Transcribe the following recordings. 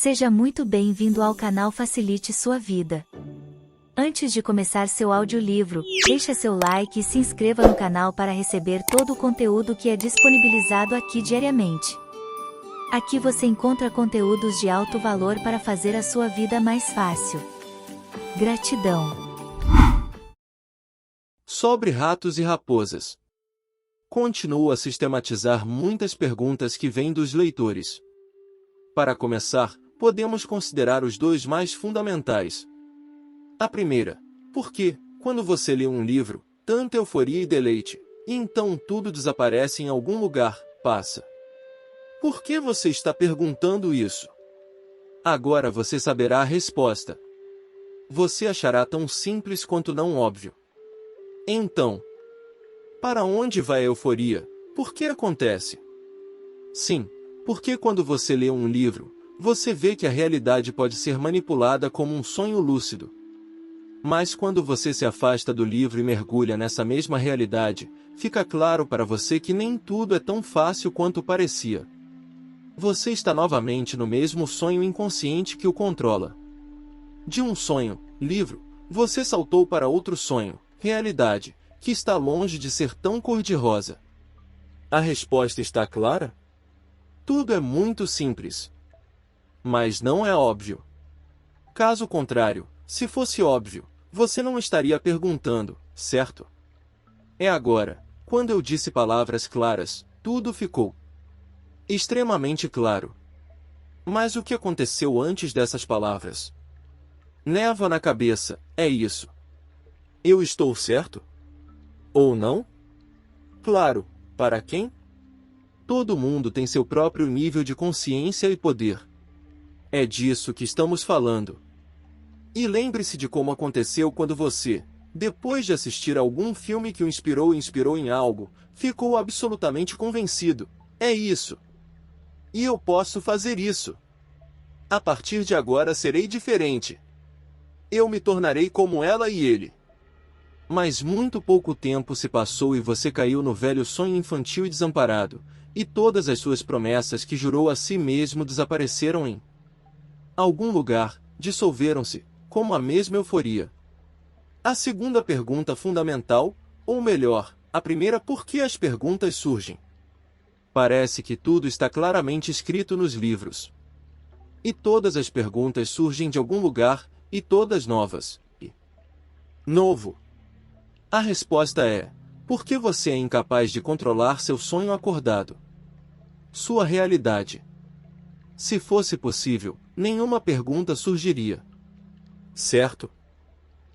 Seja muito bem-vindo ao canal Facilite Sua Vida. Antes de começar seu audiolivro, deixe seu like e se inscreva no canal para receber todo o conteúdo que é disponibilizado aqui diariamente. Aqui você encontra conteúdos de alto valor para fazer a sua vida mais fácil. Gratidão. Sobre ratos e raposas. Continuo a sistematizar muitas perguntas que vêm dos leitores. Para começar, podemos considerar os dois mais fundamentais. A primeira, por que, quando você lê um livro, tanta euforia e deleite, e então tudo desaparece em algum lugar, passa? Por que você está perguntando isso? Agora você saberá a resposta. Você achará tão simples quanto não óbvio. Então, para onde vai a euforia? Por que acontece? Sim, porque quando você lê um livro, você vê que a realidade pode ser manipulada como um sonho lúcido. Mas quando você se afasta do livro e mergulha nessa mesma realidade, fica claro para você que nem tudo é tão fácil quanto parecia. Você está novamente no mesmo sonho inconsciente que o controla. De um sonho, livro, você saltou para outro sonho, realidade, que está longe de ser tão cor-de-rosa. A resposta está clara? Tudo é muito simples. Mas não é óbvio. Caso contrário, se fosse óbvio, você não estaria perguntando, certo? É agora, quando eu disse palavras claras, tudo ficou extremamente claro. Mas o que aconteceu antes dessas palavras? Névoa na cabeça, é isso. Eu estou certo? Ou não? Claro, para quem? Todo mundo tem seu próprio nível de consciência e poder. É disso que estamos falando. E lembre-se de como aconteceu quando você, depois de assistir algum filme que o inspirou em algo, ficou absolutamente convencido. É isso. E eu posso fazer isso. A partir de agora serei diferente. Eu me tornarei como ela e ele. Mas muito pouco tempo se passou e você caiu no velho sonho infantil e desamparado, e todas as suas promessas que jurou a si mesmo desapareceram em algum lugar, dissolveram-se, como a mesma euforia. A segunda pergunta fundamental, ou melhor, a primeira, por que as perguntas surgem? Parece que tudo está claramente escrito nos livros. E todas as perguntas surgem de algum lugar, e todas novas. E novo. A resposta é: por que você é incapaz de controlar seu sonho acordado? Sua realidade. Se fosse possível, nenhuma pergunta surgiria. Certo?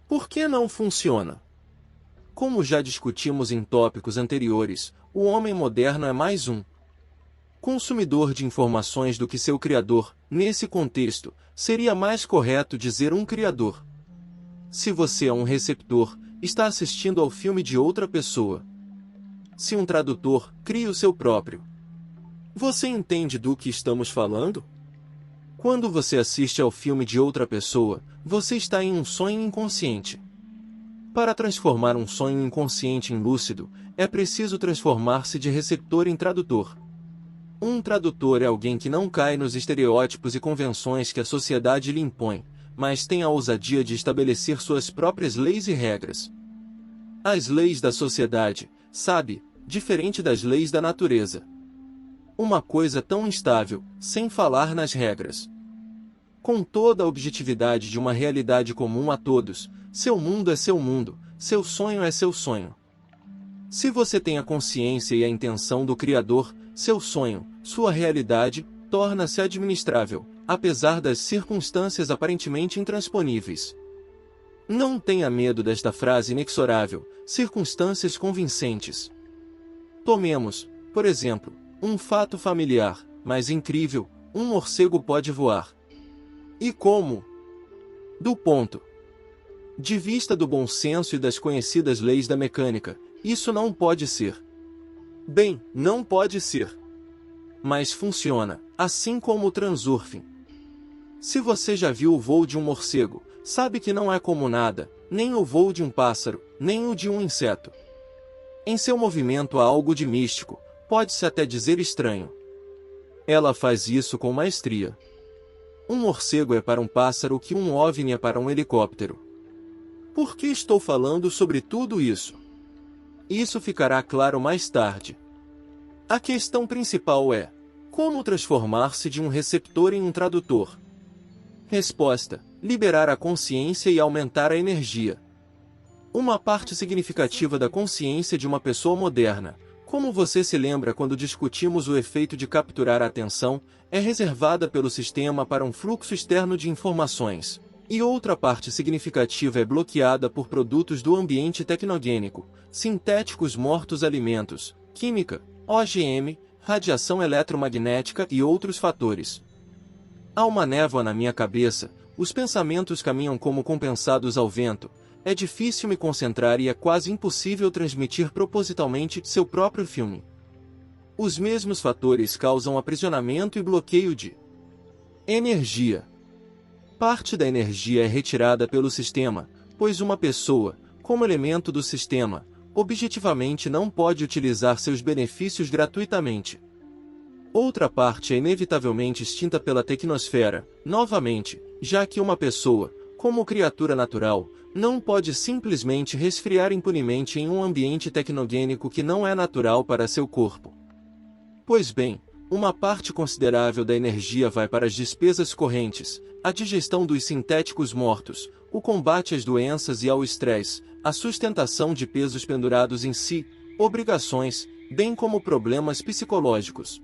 Por que não funciona? Como já discutimos em tópicos anteriores, o homem moderno é mais um consumidor de informações do que seu criador. Nesse contexto, seria mais correto dizer um criador. Se você é um receptor, está assistindo ao filme de outra pessoa. Se um tradutor, cria o seu próprio. Você entende do que estamos falando? Quando você assiste ao filme de outra pessoa, você está em um sonho inconsciente. Para transformar um sonho inconsciente em lúcido, é preciso transformar-se de receptor em tradutor. Um tradutor é alguém que não cai nos estereótipos e convenções que a sociedade lhe impõe, mas tem a ousadia de estabelecer suas próprias leis e regras. As leis da sociedade, sabe, diferente das leis da natureza. Uma coisa tão instável, sem falar nas regras. Com toda a objetividade de uma realidade comum a todos, seu mundo é seu mundo, seu sonho é seu sonho. Se você tem a consciência e a intenção do Criador, seu sonho, sua realidade, torna-se administrável, apesar das circunstâncias aparentemente intransponíveis. Não tenha medo desta frase inexorável, circunstâncias convincentes. Tomemos, por exemplo, um fato familiar, mas incrível: um morcego pode voar. E como? Do ponto de vista do bom senso e das conhecidas leis da mecânica, isso não pode ser. Bem, não pode ser. Mas funciona, assim como o transurfing. Se você já viu o voo de um morcego, sabe que não é como nada, nem o voo de um pássaro, nem o de um inseto. Em seu movimento há algo de místico, pode-se até dizer estranho. Ela faz isso com maestria. Um morcego é para um pássaro o que um OVNI é para um helicóptero. Por que estou falando sobre tudo isso? Isso ficará claro mais tarde. A questão principal é: como transformar-se de um receptor em um tradutor? Resposta: liberar a consciência e aumentar a energia. Uma parte significativa da consciência de uma pessoa moderna, como você se lembra quando discutimos o efeito de capturar a atenção, é reservada pelo sistema para um fluxo externo de informações. E outra parte significativa é bloqueada por produtos do ambiente tecnogênico, sintéticos mortos alimentos, química, OGM, radiação eletromagnética e outros fatores. Há uma névoa na minha cabeça, os pensamentos caminham como compensados ao vento, é difícil me concentrar e é quase impossível transmitir propositalmente seu próprio filme. Os mesmos fatores causam aprisionamento e bloqueio de energia. Parte da energia é retirada pelo sistema, pois uma pessoa, como elemento do sistema, objetivamente não pode utilizar seus benefícios gratuitamente. Outra parte é inevitavelmente extinta pela tecnosfera, novamente, já que uma pessoa, como criatura natural, não pode simplesmente resfriar impunemente em um ambiente tecnogênico que não é natural para seu corpo. Pois bem, uma parte considerável da energia vai para as despesas correntes, a digestão dos sintéticos mortos, o combate às doenças e ao estresse, a sustentação de pesos pendurados em si, obrigações, bem como problemas psicológicos.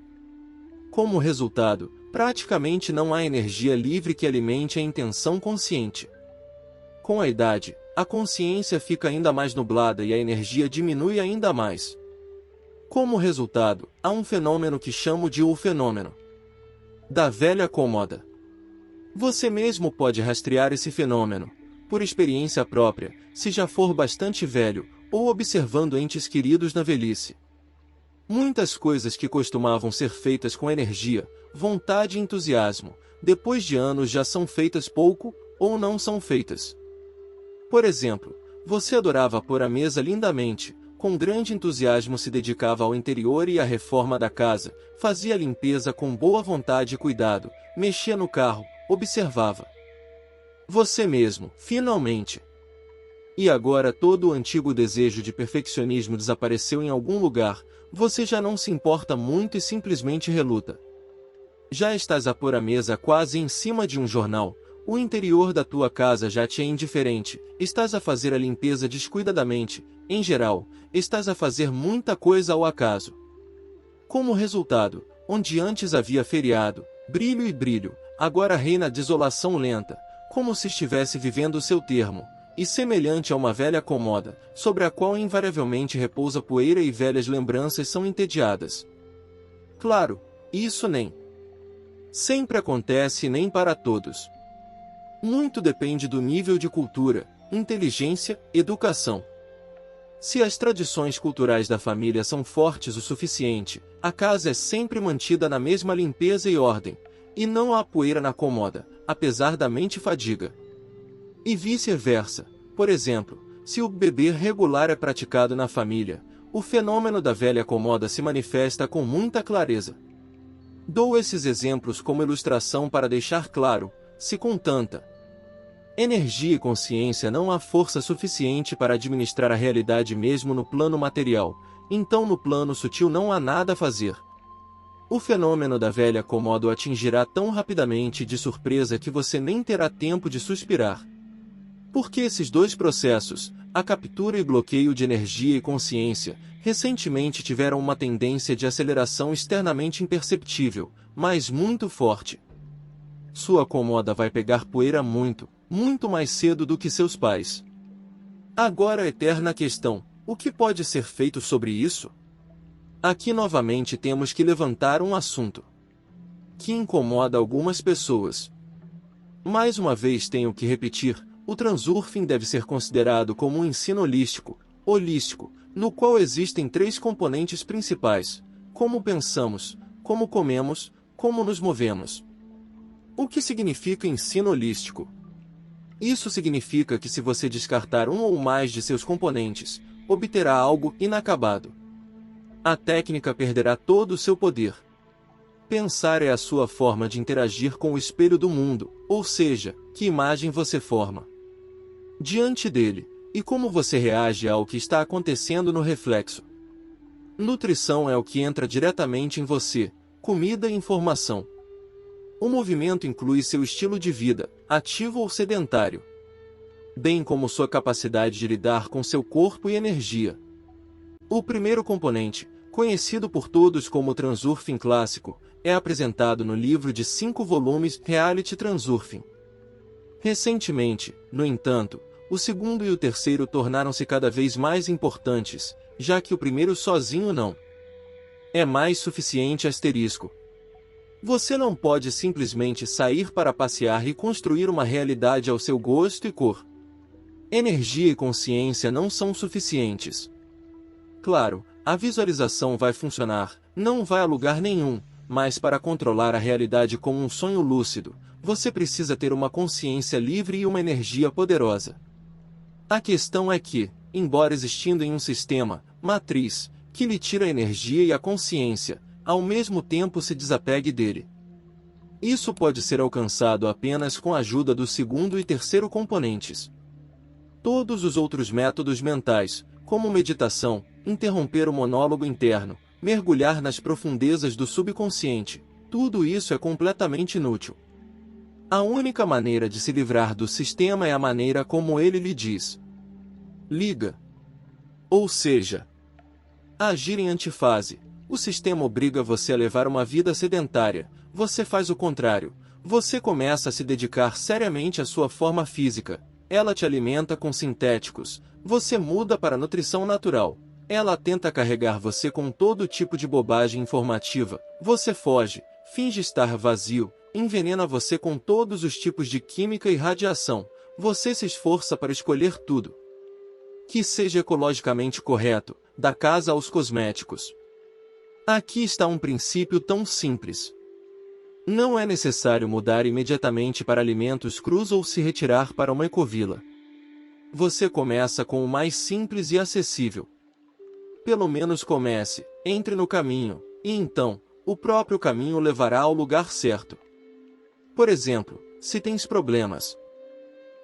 Como resultado, praticamente não há energia livre que alimente a intenção consciente. Com a idade, a consciência fica ainda mais nublada e a energia diminui ainda mais. Como resultado, há um fenômeno que chamo de o fenômeno da velha cômoda. Você mesmo pode rastrear esse fenômeno, por experiência própria, se já for bastante velho, ou observando entes queridos na velhice. Muitas coisas que costumavam ser feitas com energia, vontade e entusiasmo, depois de anos já são feitas pouco, ou não são feitas. Por exemplo, você adorava pôr a mesa lindamente, com grande entusiasmo se dedicava ao interior e à reforma da casa, fazia a limpeza com boa vontade e cuidado, mexia no carro, observava você mesmo, finalmente. E agora todo o antigo desejo de perfeccionismo desapareceu em algum lugar, você já não se importa muito e simplesmente reluta. Já estás a pôr a mesa quase em cima de um jornal, o interior da tua casa já te é indiferente, estás a fazer a limpeza descuidadamente, em geral, estás a fazer muita coisa ao acaso. Como resultado, onde antes havia feriado, brilho e brilho, agora reina a desolação lenta, como se estivesse vivendo o seu termo, e semelhante a uma velha cômoda, sobre a qual invariavelmente repousa poeira e velhas lembranças são entediadas. Claro, isso nem sempre acontece nem para todos. Muito depende do nível de cultura, inteligência, educação. Se as tradições culturais da família são fortes o suficiente, a casa é sempre mantida na mesma limpeza e ordem, e não há poeira na cômoda, apesar da mente fadiga. E vice-versa. Por exemplo, se o beber regular é praticado na família, o fenômeno da velha cômoda se manifesta com muita clareza. Dou esses exemplos como ilustração para deixar claro, se com tanta energia e consciência não há força suficiente para administrar a realidade mesmo no plano material, então no plano sutil não há nada a fazer. O fenômeno da velha cômoda o atingirá tão rapidamente e de surpresa que você nem terá tempo de suspirar. Porque esses dois processos, a captura e bloqueio de energia e consciência, recentemente tiveram uma tendência de aceleração externamente imperceptível, mas muito forte. Sua cômoda vai pegar poeira muito mais cedo do que seus pais. Agora a eterna questão, o que pode ser feito sobre isso? Aqui novamente temos que levantar um assunto que incomoda algumas pessoas. Mais uma vez tenho que repetir, o Transurfing deve ser considerado como um ensino holístico, no qual existem três componentes principais: como pensamos, como comemos, como nos movemos. O que significa ensino holístico? Isso significa que se você descartar um ou mais de seus componentes, obterá algo inacabado. A técnica perderá todo o seu poder. Pensar é a sua forma de interagir com o espelho do mundo, ou seja, que imagem você forma diante dele, e como você reage ao que está acontecendo no reflexo. Nutrição é o que entra diretamente em você, comida e informação. O movimento inclui seu estilo de vida, ativo ou sedentário, bem como sua capacidade de lidar com seu corpo e energia. O primeiro componente, conhecido por todos como Transurfing clássico, é apresentado no livro de 5 volumes Reality Transurfing. Recentemente, no entanto, o segundo e o terceiro tornaram-se cada vez mais importantes, já que o primeiro sozinho não é mais suficiente asterisco. Você não pode simplesmente sair para passear e construir uma realidade ao seu gosto e cor. Energia e consciência não são suficientes. Claro, a visualização vai funcionar, não vai a lugar nenhum, mas para controlar a realidade como um sonho lúcido, você precisa ter uma consciência livre e uma energia poderosa. A questão é que, embora existindo em um sistema, matriz, que lhe tira a energia e a consciência, ao mesmo tempo se desapegue dele. Isso pode ser alcançado apenas com a ajuda do segundo e terceiro componentes. Todos os outros métodos mentais, como meditação, interromper o monólogo interno, mergulhar nas profundezas do subconsciente, tudo isso é completamente inútil. A única maneira de se livrar do sistema é a maneira como ele lhe diz. Liga. Ou seja, agir em antifase. O sistema obriga você a levar uma vida sedentária, você faz o contrário, você começa a se dedicar seriamente à sua forma física, ela te alimenta com sintéticos, você muda para a nutrição natural, ela tenta carregar você com todo tipo de bobagem informativa, você foge, finge estar vazio, envenena você com todos os tipos de química e radiação, você se esforça para escolher tudo que seja ecologicamente correto, da casa aos cosméticos. Aqui está um princípio tão simples. Não é necessário mudar imediatamente para alimentos crus ou se retirar para uma ecovila. Você começa com o mais simples e acessível. Pelo menos comece, entre no caminho, e então, o próprio caminho levará ao lugar certo. Por exemplo, se tens problemas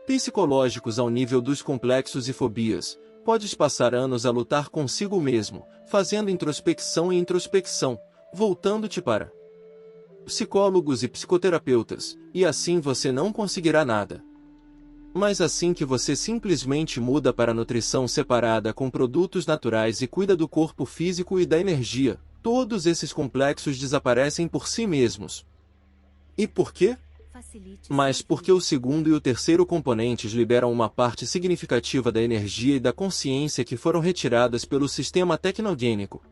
psicológicos ao nível dos complexos e fobias, podes passar anos a lutar consigo mesmo, fazendo introspecção e introspecção, voltando-te para psicólogos e psicoterapeutas, e assim você não conseguirá nada. Mas assim que você simplesmente muda para nutrição separada com produtos naturais e cuida do corpo físico e da energia, todos esses complexos desaparecem por si mesmos. E por quê? Mas porque o segundo e o terceiro componentes liberam uma parte significativa da energia e da consciência que foram retiradas pelo sistema tecnogênico.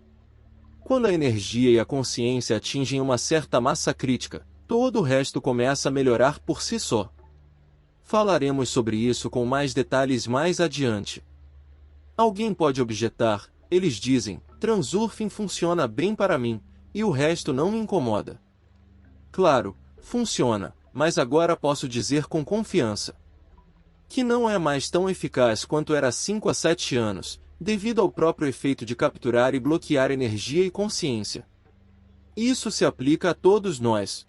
Quando a energia e a consciência atingem uma certa massa crítica, todo o resto começa a melhorar por si só. Falaremos sobre isso com mais detalhes mais adiante. Alguém pode objetar, eles dizem, Transurfing funciona bem para mim, e o resto não me incomoda. Claro, funciona. Mas agora posso dizer com confiança que não é mais tão eficaz quanto era há 5 a 7 anos, devido ao próprio efeito de capturar e bloquear energia e consciência. Isso se aplica a todos nós.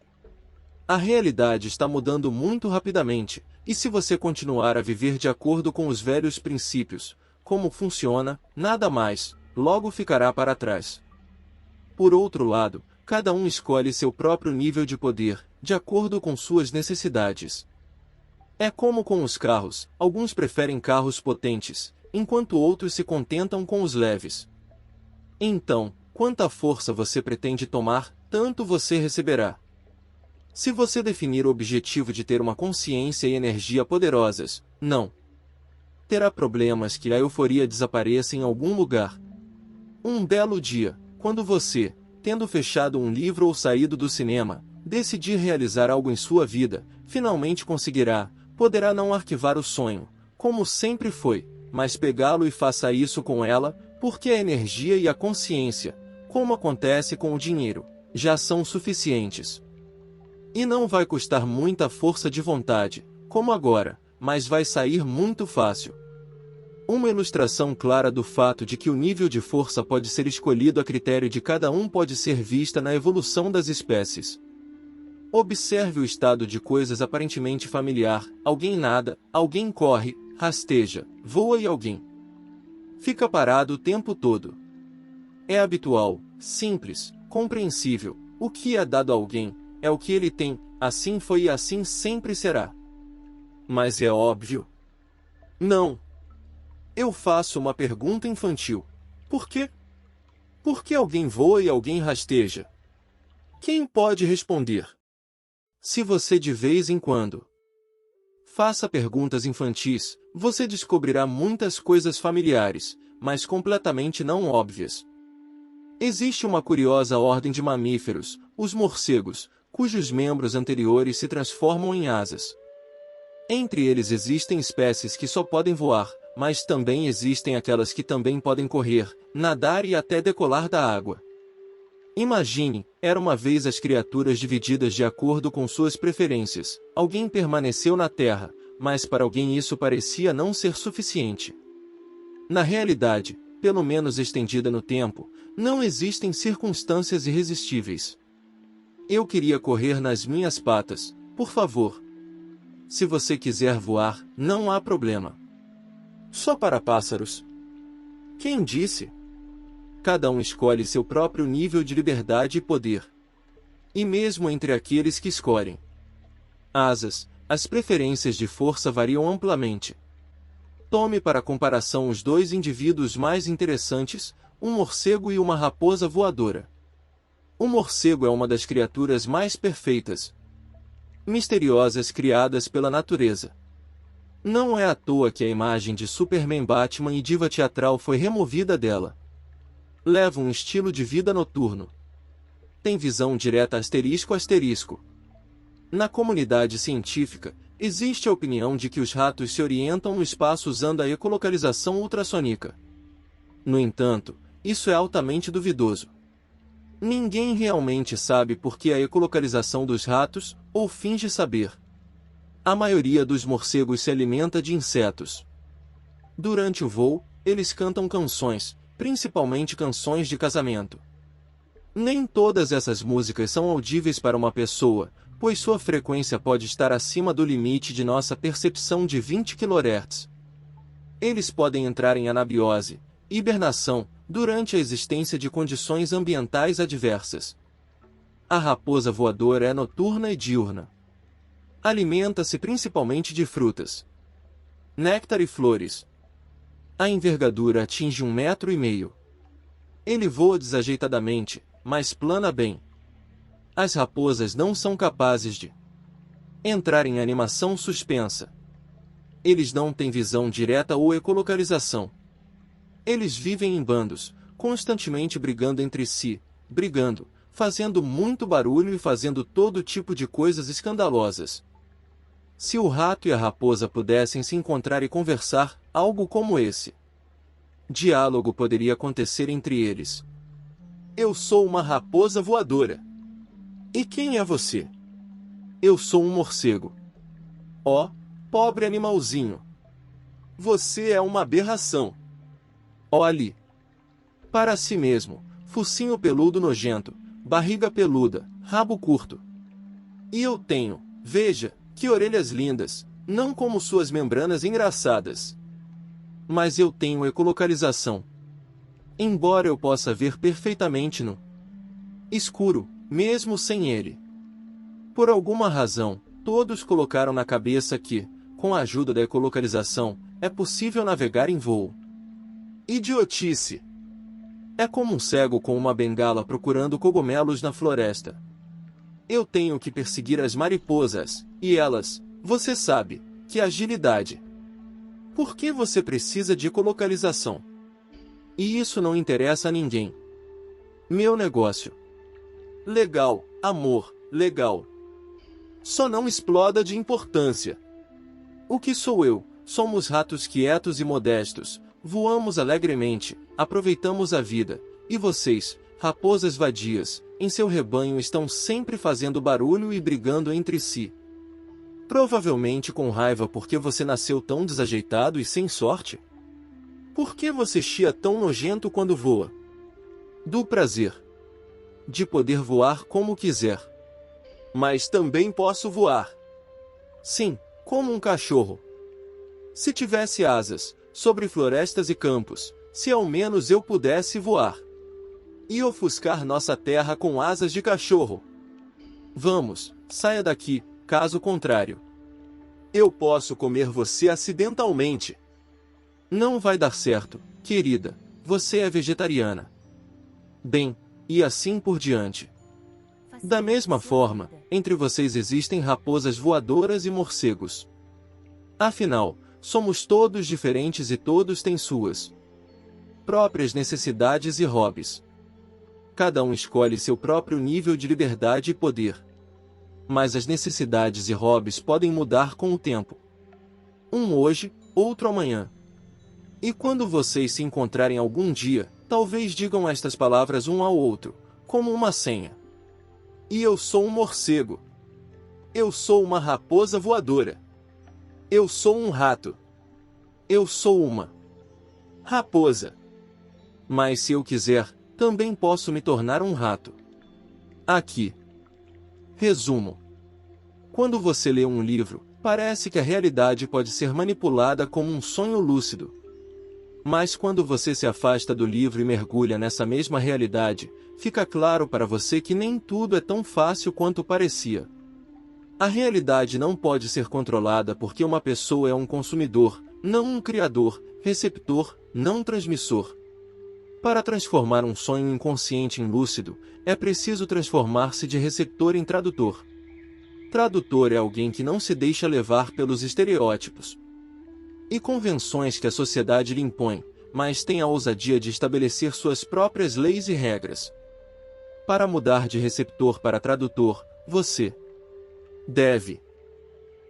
A realidade está mudando muito rapidamente, e se você continuar a viver de acordo com os velhos princípios, como funciona, nada mais, logo ficará para trás. Por outro lado, cada um escolhe seu próprio nível de poder, de acordo com suas necessidades. É como com os carros, alguns preferem carros potentes, enquanto outros se contentam com os leves. Então, quanta força você pretende tomar, tanto você receberá. Se você definir o objetivo de ter uma consciência e energia poderosas, não terá problemas que a euforia desapareça em algum lugar. Um belo dia, quando você, tendo fechado um livro ou saído do cinema, decidir realizar algo em sua vida, finalmente conseguirá, poderá não arquivar o sonho, como sempre foi, mas pegá-lo e faça isso com ela, porque a energia e a consciência, como acontece com o dinheiro, já são suficientes. E não vai custar muita força de vontade, como agora, mas vai sair muito fácil. Uma ilustração clara do fato de que o nível de força pode ser escolhido a critério de cada um pode ser vista na evolução das espécies. Observe o estado de coisas aparentemente familiar: alguém nada, alguém corre, rasteja, voa e alguém fica parado o tempo todo. É habitual, simples, compreensível. O que é dado a alguém é o que ele tem, assim foi e assim sempre será. Mas é óbvio? Não. Eu faço uma pergunta infantil. Por quê? Por que alguém voa e alguém rasteja? Quem pode responder? Se você de vez em quando faça perguntas infantis, você descobrirá muitas coisas familiares, mas completamente não óbvias. Existe uma curiosa ordem de mamíferos, os morcegos, cujos membros anteriores se transformam em asas. Entre eles existem espécies que só podem voar, mas também existem aquelas que também podem correr, nadar e até decolar da água. Imagine, era uma vez as criaturas divididas de acordo com suas preferências. Alguém permaneceu na Terra, mas para alguém isso parecia não ser suficiente. Na realidade, pelo menos estendida no tempo, não existem circunstâncias irresistíveis. Eu queria correr nas minhas patas, por favor. Se você quiser voar, não há problema. Só para pássaros. Quem disse? Cada um escolhe seu próprio nível de liberdade e poder. E mesmo entre aqueles que escolhem asas, as preferências de força variam amplamente. Tome para comparação os dois indivíduos mais interessantes, um morcego e uma raposa voadora. O morcego é uma das criaturas mais perfeitas, misteriosas criadas pela natureza. Não é à toa que a imagem de Superman, Batman e diva teatral foi removida dela. Leva um estilo de vida noturno. Tem visão direta ****. Na comunidade científica, existe a opinião de que os ratos se orientam no espaço usando a ecolocalização ultrassônica. No entanto, isso é altamente duvidoso. Ninguém realmente sabe por que a ecolocalização dos ratos, ou finge saber. A maioria dos morcegos se alimenta de insetos. Durante o voo, eles cantam canções, principalmente canções de casamento. Nem todas essas músicas são audíveis para uma pessoa, pois sua frequência pode estar acima do limite de nossa percepção de 20 kHz. Eles podem entrar em anabiose, hibernação, durante a existência de condições ambientais adversas. A raposa voadora é noturna e diurna. Alimenta-se principalmente de frutas, néctar e flores. A envergadura atinge 1,5 m. Ele voa desajeitadamente, mas plana bem. As raposas não são capazes de entrar em animação suspensa. Eles não têm visão direta ou ecolocalização. Eles vivem em bandos, constantemente brigando entre si, fazendo muito barulho e fazendo todo tipo de coisas escandalosas. Se o rato e a raposa pudessem se encontrar e conversar, algo como esse diálogo poderia acontecer entre eles. Eu sou uma raposa voadora. E quem é você? Eu sou um morcego. Oh, pobre animalzinho. Você é uma aberração. Olhe para si mesmo, focinho peludo nojento, barriga peluda, rabo curto. E eu tenho, veja, que orelhas lindas, não como suas membranas engraçadas. Mas eu tenho ecolocalização. Embora eu possa ver perfeitamente no escuro, mesmo sem ele. Por alguma razão, todos colocaram na cabeça que, com a ajuda da ecolocalização, é possível navegar em voo. Idiotice! É como um cego com uma bengala procurando cogumelos na floresta. Eu tenho que perseguir as mariposas, e elas, você sabe, que agilidade. Por que você precisa de ecolocalização? E isso não interessa a ninguém. Meu negócio. Legal, amor, legal. Só não exploda de importância. O que sou eu? Somos ratos quietos e modestos, voamos alegremente, aproveitamos a vida, e vocês, raposas vadias, em seu rebanho estão sempre fazendo barulho e brigando entre si. Provavelmente com raiva porque você nasceu tão desajeitado e sem sorte. Por que você chia tão nojento quando voa? Do prazer de poder voar como quiser. Mas também posso voar. Sim, como um cachorro. Se tivesse asas, sobre florestas e campos, se ao menos eu pudesse voar. E ofuscar nossa terra com asas de cachorro. Vamos, saia daqui, caso contrário. Eu posso comer você acidentalmente. Não vai dar certo, querida, você é vegetariana. Bem, e assim por diante. Da mesma forma, entre vocês existem raposas voadoras e morcegos. Afinal, somos todos diferentes e todos têm suas próprias necessidades e hobbies. Cada um escolhe seu próprio nível de liberdade e poder. Mas as necessidades e hobbies podem mudar com o tempo. Um hoje, outro amanhã. E quando vocês se encontrarem algum dia, talvez digam estas palavras um ao outro, como uma senha. E eu sou um morcego. Eu sou uma raposa voadora. Eu sou um rato. Eu sou uma raposa. Mas se eu quiser, também posso me tornar um rato. Aqui. Resumo. Quando você lê um livro, parece que a realidade pode ser manipulada como um sonho lúcido. Mas quando você se afasta do livro e mergulha nessa mesma realidade, fica claro para você que nem tudo é tão fácil quanto parecia. A realidade não pode ser controlada porque uma pessoa é um consumidor, não um criador, receptor, não transmissor. Para transformar um sonho inconsciente em lúcido, é preciso transformar-se de receptor em tradutor. Tradutor é alguém que não se deixa levar pelos estereótipos e convenções que a sociedade lhe impõe, mas tem a ousadia de estabelecer suas próprias leis e regras. Para mudar de receptor para tradutor, você deve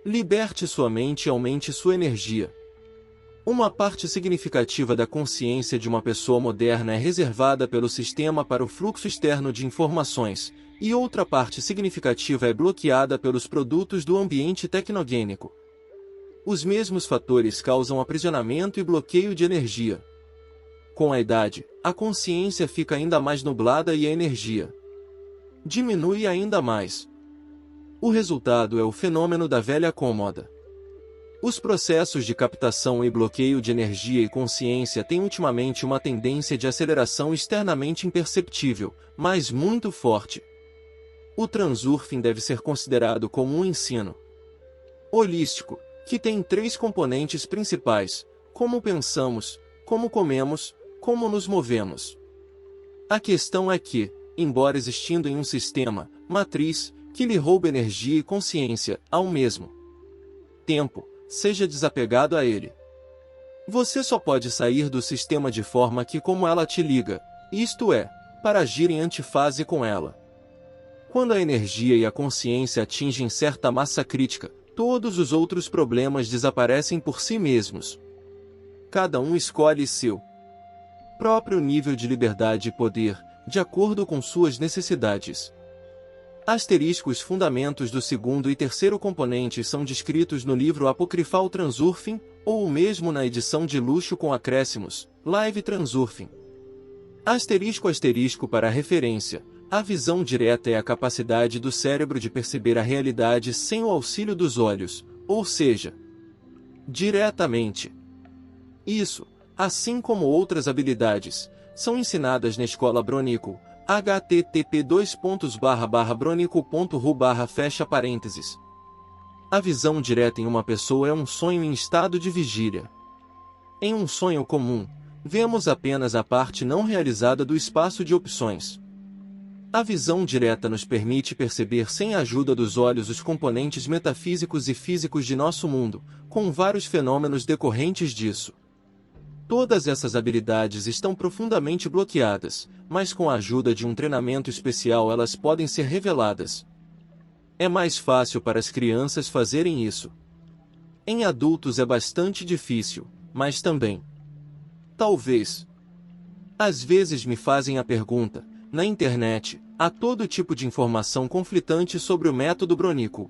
liberte sua mente e aumente sua energia. Uma parte significativa da consciência de uma pessoa moderna é reservada pelo sistema para o fluxo externo de informações, e outra parte significativa é bloqueada pelos produtos do ambiente tecnogênico. Os mesmos fatores causam aprisionamento e bloqueio de energia. Com a idade, a consciência fica ainda mais nublada e a energia diminui ainda mais. O resultado é o fenômeno da velha cômoda. Os processos de captação e bloqueio de energia e consciência têm ultimamente uma tendência de aceleração externamente imperceptível, mas muito forte. O transurfing deve ser considerado como um ensino holístico, que tem 3 componentes principais: como pensamos, como comemos, como nos movemos. A questão é que, embora existindo em um sistema, matriz, que lhe rouba energia e consciência, ao mesmo tempo, seja desapegado a ele. Você só pode sair do sistema de forma que como ela te liga, isto é, para agir em antifase com ela. Quando a energia e a consciência atingem certa massa crítica, todos os outros problemas desaparecem por si mesmos. Cada um escolhe seu próprio nível de liberdade e poder, de acordo com suas necessidades. Os fundamentos do segundo e terceiro componentes são descritos no livro apocrifal Transurfing, ou mesmo na edição de luxo com acréscimos, Live Transurfing. Para referência, a visão direta é a capacidade do cérebro de perceber a realidade sem o auxílio dos olhos, ou seja, diretamente. Isso, assim como outras habilidades, são ensinadas na escola Bronico, http://bronico.ru/fecha parênteses. A visão direta em uma pessoa é um sonho em estado de vigília. Em um sonho comum, vemos apenas a parte não realizada do espaço de opções. A visão direta nos permite perceber sem a ajuda dos olhos os componentes metafísicos e físicos de nosso mundo, com vários fenômenos decorrentes disso. Todas essas habilidades estão profundamente bloqueadas, mas com a ajuda de um treinamento especial elas podem ser reveladas. É mais fácil para as crianças fazerem isso. Em adultos é bastante difícil, mas também. Talvez. Às vezes me fazem a pergunta, na internet, há todo tipo de informação conflitante sobre o método Bronico.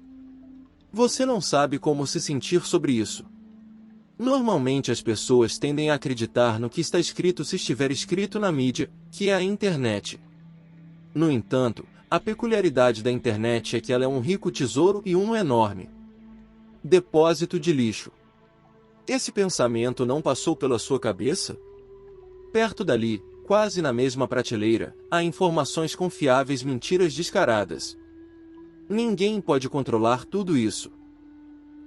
Você não sabe como se sentir sobre isso. Normalmente as pessoas tendem a acreditar no que está escrito se estiver escrito na mídia, que é a internet. No entanto, a peculiaridade da internet é que ela é um rico tesouro e um enorme depósito de lixo. Esse pensamento não passou pela sua cabeça? Perto dali, quase na mesma prateleira, há informações confiáveis, mentiras descaradas. Ninguém pode controlar tudo isso.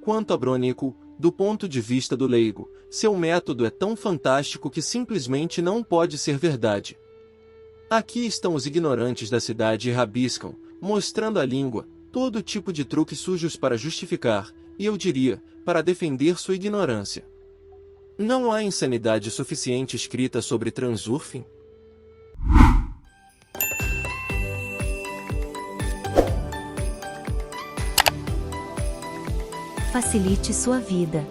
Quanto a Brônico, do ponto de vista do leigo, seu método é tão fantástico que simplesmente não pode ser verdade. Aqui estão os ignorantes da cidade e rabiscam, mostrando a língua, todo tipo de truques sujos para justificar, e eu diria, para defender sua ignorância. Não há insanidade suficiente escrita sobre Transurfing? Facilite sua vida.